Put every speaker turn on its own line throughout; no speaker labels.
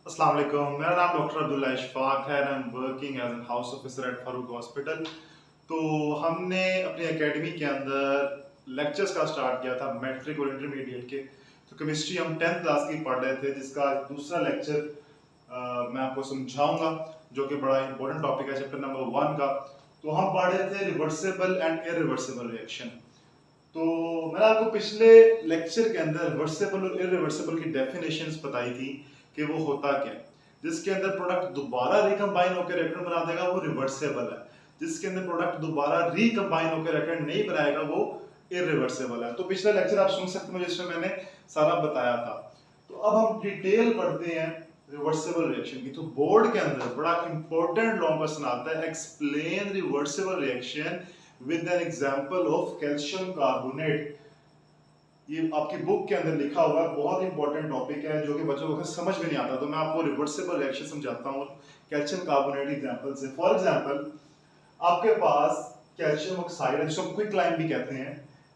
अस्सलाम वालेकुम, मेरा नाम डॉक्टर अब्दुल्ला इशफाक है and I am working as an house officer at Farooq hospital. तो हमने अपनी एकेडमी के अंदर लेक्चर्स का स्टार्ट किया था मैट्रिक और इंटरमीडिएट के। तो केमिस्ट्री हम 10th क्लास की पढ़ रहे थे, जिसका दूसरा लेक्चर मैं आपको समझाऊंगा, जो कि बड़ा इंपॉर्टेंट टॉपिक है चैप्टर नंबर 1 का। तो हम पढ़ रहे थे रिवर्सिबल एंड इरिवर्सिबल रिएक्शन। तो मैंने आपको पिछले लेक्चर के अंदर रिवर्सिबल और इरिवर्सिबल की डेफिनेशंस बताई थी कि वो होता क्या है। जिसके अंदर प्रोडक्ट दोबारा रिकम्बाइन होकर रिएक्टेंट बना देगा वो रिवर्सिबल है। जिसके अंदर प्रोडक्ट दोबारा रिकम्बाइन होकर रिएक्टेंट नहीं बनाएगा वो इरिवर्सिबल है। तो पिछला लेक्चर आप सुन सकते हो जिसमें मैंने सारा बताया था। तो अब हम डिटेल पढ़ते हैं रिवर्सिबल रिएक्शन की। तो बोर्ड के अंदर बड़ा इंपॉर्टेंट लॉन्ग क्वेश्चन आता है, explain reversible reaction with an example of calcium carbonate. ये आपकी बुक के अंदर लिखा हुआ है, बहुत इंपॉर्टेंट टॉपिक है जो कि बच्चों को समझ में नहीं आता। तो मैं आपको रिवर्सिबल रिएक्शन समझाता हूँ कैल्शियम कार्बोनेट एग्जांपल से। फॉर एग्जांपल, आपके पास कैल्शियम ऑक्साइड है जिसको क्विक भी कहते हैं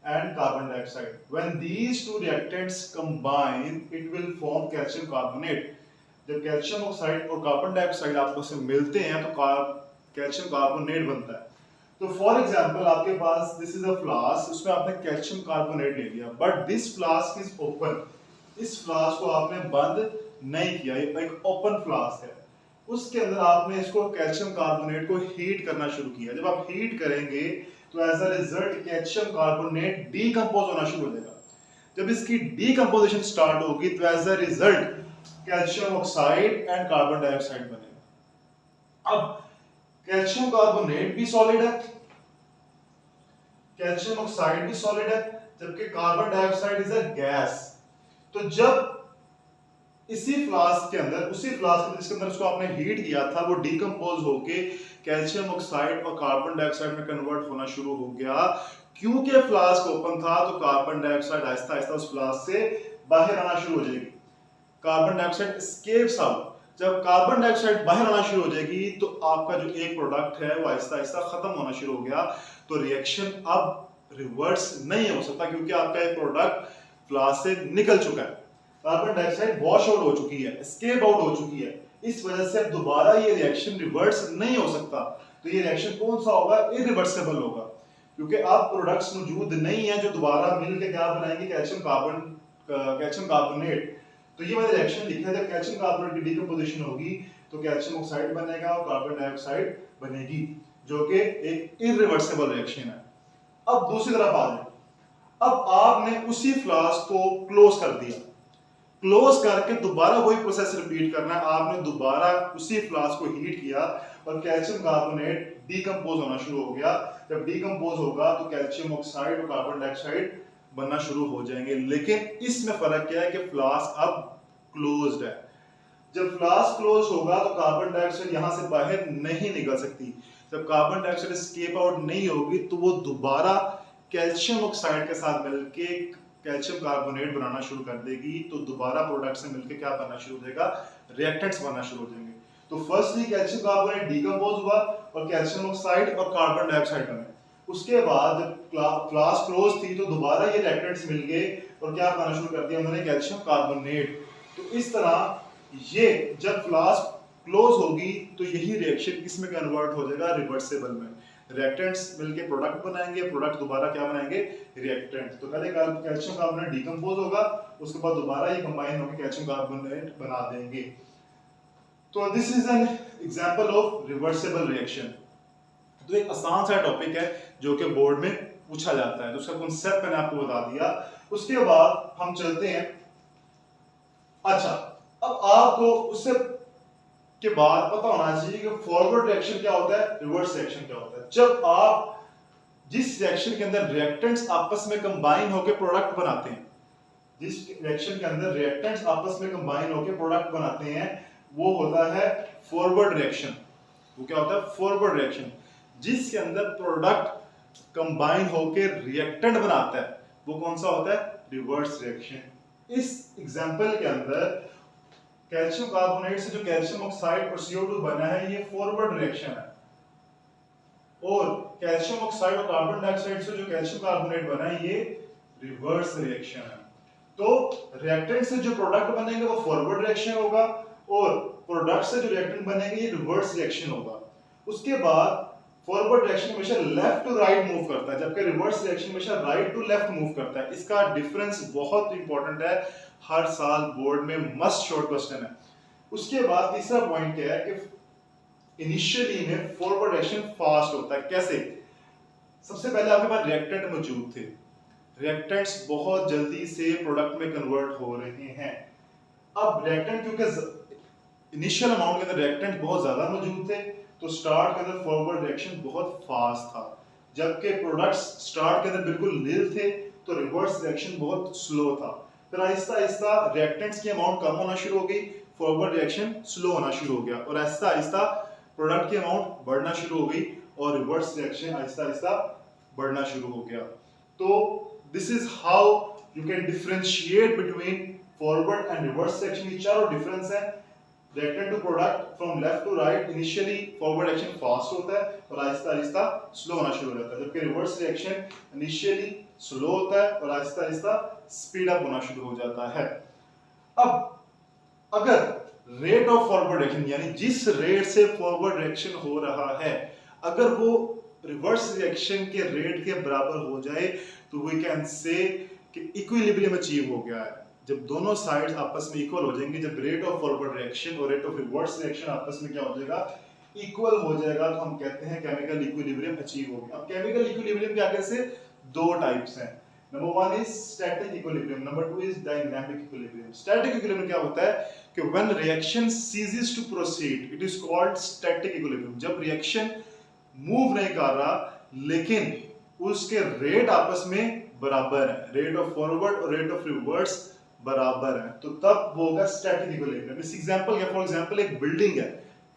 and carbon dioxide. When these two reactants combine it will form calcium carbonate. जब कैल्शियम ऑक्साइड और कार्बन डाइऑक्साइड आपस में मिलते हैं तो कैल्शियम कार्बोनेट बनता है। तो फॉर एग्जांपल, आपके पास दिस इज अ फ्लास्क, उसमें आपने कैल्शियम कार्बोनेट ले लिया, but this flask is open. इस फ्लास्क को आपने बंद नहीं किया, ये एक ओपन फ्लास्क है। उसके अंदर आपने इसको कैल्शियम कार्बोनेट को हीट करना शुरू किया। जब आप हीट करेंगे तो as a result calcium carbonate decompose होना शुरू हो जाएगा। जब इसकी डीकंपोजिशन स्टार्ट होगी तो as a result calcium oxide and carbon dioxide बनेगा। अब कैल्शियम कार्बोनेट भी सॉलिड है, कैल्शियम ऑक्साइड भी सॉलिड है, जबकि carbon dioxide is a gas. तो जब इसी फ्लास्क के अंदर, उसी फ्लास्क जिसके अंदर उसको आपने हीट किया था, वो डीकंपोज होके कैल्शियम ऑक्साइड और कार्बन डाइऑक्साइड में कन्वर्ट होना शुरू हो गया। क्योंकि फ्लास्क ओपन था तो कार्बन डाइऑक्साइड आहिस्ता आहिस्ता उस फ्लास्क से बाहर आना शुरू हो जाएगी। Carbon dioxide escapes out. जब कार्बन डाइऑक्साइड बाहर आना शुरू हो जाएगी तो आपका जो एक प्रोडक्ट है वो आहिस्ता आहिस्ता खत्म होना शुरू हो गया। तो रिएक्शन अब रिवर्स नहीं हो सकता, क्योंकि आपका एक प्रोडक्ट फ्लास्क से निकल चुका है। कार्बन डाइऑक्साइड वॉश आउट हो चुकी है, एस्केप आउट हो चुकी है। इस वजह से अब दोबारा ये रिएक्शन रिवर्स नहीं हो सकता। तो ये रिएक्शन कौन सा होगा? इरिवर्सिबल होगा, क्योंकि अब प्रोडक्ट्स मौजूद नहीं है जो दोबारा मिलकर क्या बनाएंगे? Calcium carbonate. तो ये मैंने रिएक्शन लिखा है, जब कैल्शियम कार्बोनेट की डीकंपोजिशन होगी तो कैल्शियम ऑक्साइड बनेगा और कार्बन डाइऑक्साइड बनेगी, जो कि एक इरिवर्सिबल रिएक्शन है। अब दूसरी तरफ आ जाए। अब आपने उसी फ्लास्क को क्लोज कर दिया, क्लोज करके दोबारा वही प्रोसेस रिपीट करना है। आपने दोबारा उसी फ्लास्क को हीट किया और कैल्शियम कार्बोनेट डीकंपोज होना शुरू हो गया। जब डीकंपोज होगा तो कैल्शियम ऑक्साइड और कार्बन डाइऑक्साइड बनना शुरू हो जाएंगे। लेकिन इसमें फर्क क्या है कि फ्लास्क अब क्लोज्ड है। जब फ्लास्क क्लोज होगा तो कार्बन डाइऑक्साइड यहां से बाहर नहीं निकल सकती। जब कार्बन डाइऑक्साइड एस्केप आउट नहीं होगी तो वो दोबारा कैल्शियम ऑक्साइड के साथ मिलके कैल्शियम कार्बोनेट बनाना शुरू कर देगी। तो दोबारा प्रोडक्ट से मिलके क्या बनना शुरू हो जाएगा? रिएक्टेंट्स बनना शुरू हो जाएंगे। तो फर्स्टली कैल्शियम कार्बोनेट डीकंपोज हुआ और कैल्शियम ऑक्साइड और कार्बन डाइऑक्साइड बने। उसके बाद जब फ्लास्क क्लोज थी तो दोबारा ये रिएक्टेंट्स मिल गए और क्या बनाना शुरू कर दिया उन्होंने? Calcium carbonate. तो इस तरह ये जब फ्लास्क क्लोज होगी तो यही रिएक्शन किसमें कन्वर्ट हो जाएगा? रिवर्सिबल में। रिएक्टेंट्स मिलके प्रोडक्ट बनाएंगे, प्रोडक्ट दोबारा क्या बनाएंगे? रिएक्टेंट। तो पहले कैल्शियम कार्बोनेट डीकंपोज होगा, उसके बाद दोबारा ये कंबाइन होकर कैल्शियम कार्बोनेट बना देंगे। तो this is an example of reversible reaction. तो एक आसान सा टॉपिक है जो कि बोर्ड में पूछा जाता है, तो उसका कॉन्सेप्ट मैंने आपको बता दिया। उसके बाद हम चलते हैं। अच्छा, अब आपको उससे के बाद पता होना चाहिए कि फॉरवर्ड रिएक्शन क्या होता है, रिवर्स रिएक्शन क्या होता है। जब आप जिस रिएक्शन के अंदर रिएक्टेंट्स आपस में कंबाइन होकर प्रोडक्ट बनाते हैं, जिस रिएक्शन के अंदर रिएक्टेंट्स आपस में कंबाइन होकर प्रोडक्ट बनाते हैं, वो होता है फॉरवर्ड रिएक्शन। वो क्या होता है? Forward reaction. जिसके अंदर प्रोडक्ट कंबाइन होकर रिएक्टेंट बनाता है वो कौन सा होता है? Reverse reaction. इस एग्जांपल के अंदर कैल्शियम कार्बोनेट से जो कैल्शियम ऑक्साइड और CO2 बना है ये फॉरवर्ड रिएक्शन है, और कैल्शियम ऑक्साइड और कार्बन डाइऑक्साइड से जो कैल्शियम कार्बोनेट बना है ये रिवर्स रिएक्शन है। तो रिएक्टेंट से जो प्रोडक्ट बनेंगे वो फॉरवर्ड रिएक्शन होगा, और प्रोडक्ट से जो रिएक्टेंट बनेंगे ये रिवर्स रिएक्शन होगा। उसके बाद फॉरवर्ड रिएक्शन हमेशा लेफ्ट टू राइट मूव करता है, जबकि रिवर्स रिएक्शन हमेशा राइट टू लेफ्ट मूव करता है। इसका डिफरेंस बहुत इंपॉर्टेंट है, हर साल बोर्ड में मस्ट शॉर्ट क्वेश्चन है। उसके बाद तीसरा पॉइंट क्या है कि इनिशियली में फॉरवर्ड रिएक्शन फास्ट होता है। कैसे? सबसे पहले आपके पास रिएक्टेंट मौजूद थे, रिएक्टेंट्स बहुत जल्दी से प्रोडक्ट में कन्वर्ट हो रहे हैं। अब रिएक्टेंट क्योंकि इनिशियल अमाउंट के अंदर रिएक्टेंट बहुत ज्यादा मौजूद थे, तो स्टार्ट के अंदर फॉरवर्ड रिएक्शन बहुत फास्ट था, जबकि प्रोडक्ट्स स्टार्ट के अंदर बिल्कुल नील थे, तो रिवर्स रिएक्शन बहुत स्लो था। फिर आहिस्ता आहिस्ता रिएक्टेंट्स की अमाउंट कम होना शुरू हो गई, फॉरवर्ड रिएक्शन स्लो होना शुरू हो गया, और आहिस्ता आहिस्ता प्रोडक्ट की अमाउंट बढ़ना शुरू हो गई और रिवर्स रिएक्शन आहिस्ता आहिस्ता बढ़ना शुरू हो गया। तो this is how you can differentiate between forward and reverse reaction. ये चारों डिफरेंस है। Reactant to product from left to right, initially forward reaction fast होता है और आहिस्ता आहिस्ता स्लो होना शुरू हो जाता है, जबकि रिवर्स रिएक्शन इनिशियली स्लो होता है और आहिस्ता आहिस्ता स्पीड अप होना शुरू हो जाता है। अब अगर रेट ऑफ फॉरवर्ड रिएक्शन यानी जिस रेट से फॉरवर्ड रिएक्शन हो रहा है, अगर वो रिवर्स रिएक्शन के रेट के बराबर हो जाए, तो वी कैन से कि इक्विलिब्रियम अचीव हो गया है। जब दोनों साइड्स आपस में इक्वल हो जाएंगे, जब रेट ऑफ फॉरवर्ड रिएक्शन और रेट ऑफ रिवर्स रिएक्शन आपस में क्या हो जाएगा, इक्वल हो जाएगा, तो हम कहते हैं केमिकल इक्विलिब्रियम अचीव हो गया। अब केमिकल इक्विलिब्रियम के आगे से दो टाइप्स हैं। Number one is static equilibrium, number two is dynamic equilibrium. Static equilibrium क्या होता है कि when reaction ceases to proceed it is called static equilibrium. जब रिएक्शन मूव नहीं कर रहा लेकिन उसके रेट आपस में बराबर है, रेट ऑफ फॉरवर्ड और रेट ऑफ रिवर्स बराबर है, तो तब वो होगा स्टैटिक इक्विलिब्रियम। इस एग्जांपल या फॉर एग्जांपल एक बिल्डिंग है,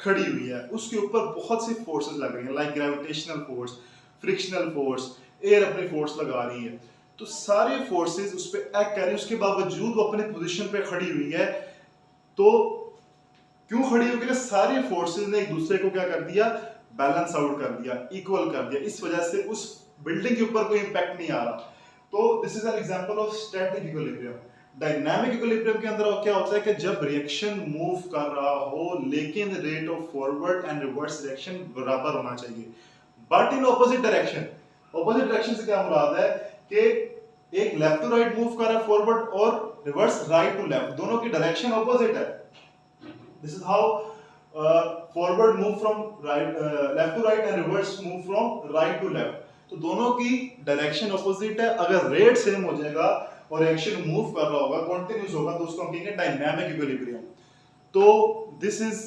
खड़ी हुई है, उसके ऊपर बहुत सी फोर्सेस लग रही हैं, like gravitational force, frictional force, air अपनी फोर्स लगा रही है, तो सारे फोर्सेस उस पर एक्ट कर रही है, उसके बावजूद वो अपने पोजीशन पे खड़ी हुई है। तो क्यों खड़ी हुई? क्योंकि सारे फोर्सेस ने एक दूसरे को क्या कर दिया, बैलेंस आउट कर दिया, इक्वल कर दिया, इस वजह से उस बिल्डिंग के ऊपर कोई इंपैक्ट नहीं आ रहा। तो this is an example of static equilibrium. Dynamic equilibrium के अंदर क्या होता है कि जब रिएक्शन मूव कर रहा हो लेकिन rate of forward and reverse reaction बराबर होना चाहिए, but in opposite direction. Opposite direction से क्या मुराद है कि एक लेफ्ट टू राइट मूव कर रहा है फॉरवर्ड और रिवर्स राइट टू लेफ्ट, दोनों की डायरेक्शन ऑपोजिट है। This is how forward move from right left to right and reverse move from right to left, तो दोनों की डायरेक्शन ऑपोजिट है। अगर रेट सेम हो जाएगा और रिएक्शन मूव कर रहा होगा, कंटीन्यूअस होगा, तो उसको हम कहेंगे डायनामिक इक्विलिब्रियम। तो this is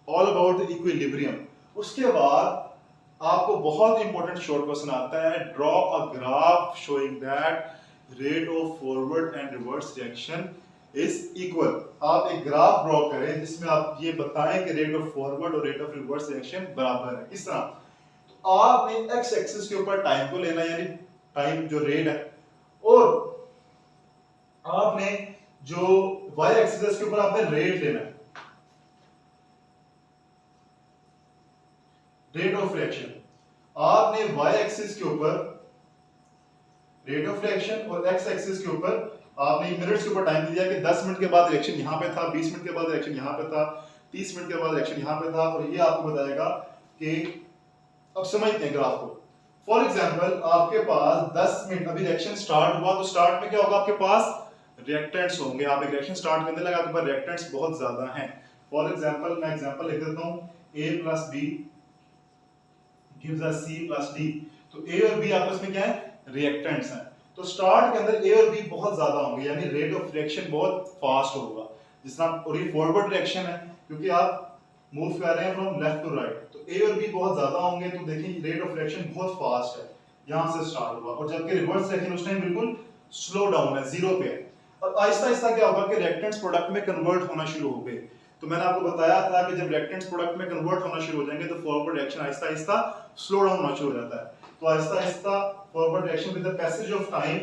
all about the equilibrium. उसके बाद आपको बहुत इंपॉर्टेंट शॉर्ट क्वेश्चन आता है, draw a graph showing that rate of forward and reverse reaction is equal. आप एक ग्राफ ड्रॉ करें जिसमें आप ये बताएं कि रेट ऑफ फॉरवर्ड और रेट ऑफ रिवर्स रिएक्शन बराबर है। किस तरह? तो आपने एक्स एक्सिस के ऊपर टाइम को लेना, यानी टाइम जो रेट है, और आपने जो वाई एक्सिस के ऊपर आपने रेट लेना है, रेट ऑफ रिएक्शन। आपने वाई एक्सिस के ऊपर रेट ऑफ रिएक्शन और एक्स एक्सिस के ऊपर आपने मिनट्स के ऊपर टाइम दिया कि 10 मिनट के बाद रिएक्शन यहां पे था, 20 मिनट के बाद रिएक्शन यहां पे था, 30 मिनट के बाद रिएक्शन यहां पे था, और ये आपको बताएगा कि अब समझते हैं ग्राफ को। फॉर एग्जांपल आपके पास 10 मिनट अभी रिएक्शन स्टार्ट हुआ, तो स्टार्ट में क्या होगा, आपके पास रिएक्टेंट्स होंगे। आप एक रिएक्शन स्टार्ट करने लगा, आपके पास रिएक्टेंट्स बहुत ज्यादा हैं। फॉर एग्जांपल मैं एग्जांपल लिख देता हूं, a plus b gives us c plus d। तो a और b आपस में क्या है, रिएक्टेंट्स हैं। तो स्टार्ट के अंदर a और b बहुत ज्यादा होंगे, यानी रेट ऑफ रिएक्शन बहुत फास्ट होगा। जिस तरह, और ये फॉरवर्ड रिएक्शन है क्योंकि आप मूव कर रहे हैं फ्रॉम लेफ्ट टू राइट, तो a और b बहुत ज्यादा होंगे, तो देखिए रेट ऑफ रिएक्शन बहुत फास्ट है, यहां से स्टार्ट हुआ, और जबकि रिवर्स रिएक्शन उस टाइम बिल्कुल स्लो डाउन है, जीरो पे है। और आहिस्ता आहिस्ता क्या होगा कि रिएक्टेंट्स प्रोडक्ट में कन्वर्ट होना शुरू हो गए। तो मैंने आपको बताया था कि जब रिएक्टेंट्स प्रोडक्ट में कन्वर्ट होना शुरू हो जाएंगे तो forward reaction Aahista Aahista slow down होना शुरू हो जाता है। तो Aahista Aahista forward reaction with the passage of time,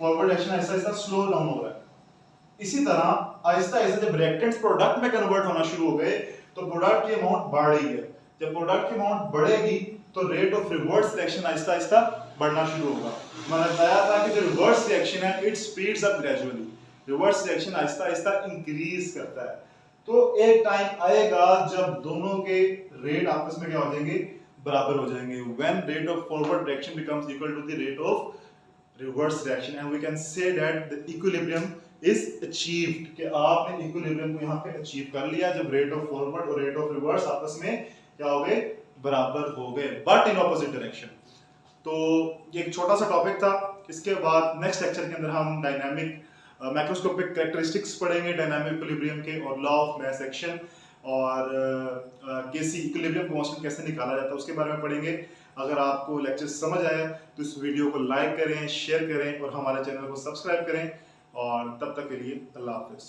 forward reaction Aahista Aahista slow down हो रहा है। इसी तरह आहिस्ता आहिस्ता जब रिएक्टेंट्स प्रोडक्ट में कन्वर्ट होना शुरू हो गए तो प्रोडक्ट की अमाउंट बढ़ रही है। जब प्रोडक्ट की अमाउंट बढ़ेगी तो rate of reverse reaction Aahista Aahista बढ़ना शुरू होगा। मैंने बताया था कि जो रिवर्स रिएक्शन है it speeds up gradually, reverse reaction Aahista Aahista increase करता है। तो एक टाइम आएगा जब दोनों के रेट आपस में क्या हो जाएंगे, बराबर हो जाएंगे। When rate of forward direction becomes equal to the rate of reverse direction and we can say that the equilibrium is achieved, कि आपने इक्विलिब्रियम को यहाँ पे अचीव कर लिया जब रेट ऑफ फॉरवर्ड और रेट ऑफ रिवर्स आपस में क्या हो गए, बराबर हो गए, बट इन ऑपोजिट डायरेक्शन। तो ये एक छोटा सा टॉपिक था। इसके बाद नेक्स्ट लेक्चर के अंदर हम डायनामिक मैक्रोस्कोपिक कैरेक्टरिस्टिक्स पढ़ेंगे डायनामिक इक्विलिब्रियम के, और लॉ ऑफ मास एक्शन, और केसी इक्विलिब्रियम कांस्टेंट कैसे निकाला जाता है उसके बारे में पढ़ेंगे। अगर आपको लेक्चर समझ आया तो इस वीडियो को लाइक करें, शेयर करें और हमारे चैनल को सब्सक्राइब करें। और तब तक के लिए अल्लाह हाफिज़।